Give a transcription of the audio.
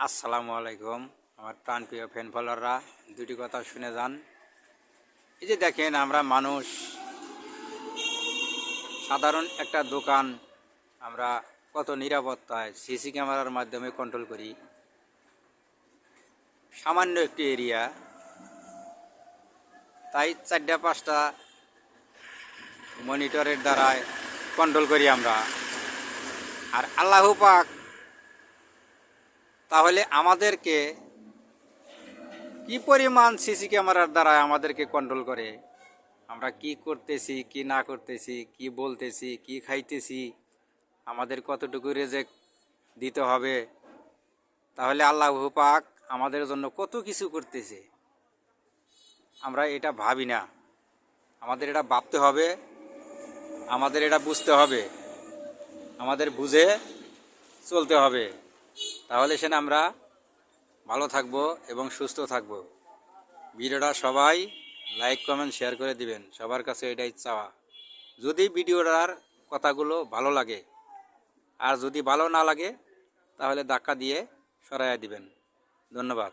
আসসালামু আলাইকুম আমার প্রাণপ্রিয় ফ্যান ফলোয়াররা, দুটি কথা শুনে যান। এই যে দেখেন, আমরা মানুষ সাধারণ একটা দোকান আমরা কত নিরাপত্তায় সিসি ক্যামেরার মাধ্যমে কন্ট্রোল করি। সামান্য একটি এরিয়া, তাই 4-5টা মনিটরের দ্বারায় কন্ট্রোল করি আমরা। আর আল্লাহ পাক তাহলে আমাদেরকে কি পরিমাণ সিসি ক্যামেরার দ্বারা আমাদেরকে কন্ট্রোল করে, আমরা কি করতেছি কি না করতেছি, কি বলতেছি কি খাইতেছি, আমাদের কতটুকু রেজেক্ট দিতে হবে, তাহলে আল্লাহ পাক আমাদের জন্য কত কিছু করতেছে। আমরা এটা ভাবি না, আমাদের এটা ভাবতে হবে, আমাদের এটা বুঝতে হবে, আমাদের বুঝে চলতে হবে। তাহলে সেন আমরা ভালো থাকবো এবং সুস্থ থাকবো। ভিডিওটা সবাই লাইক কমেন্ট শেয়ার করে দিবেন, সবার কাছে এটাই চাওয়া। যদি ভিডিওটার কথাগুলো ভালো লাগে, আর যদি ভালো না লাগে তাহলে ধাক্কা দিয়ে সরাইয়া দিবেন। ধন্যবাদ।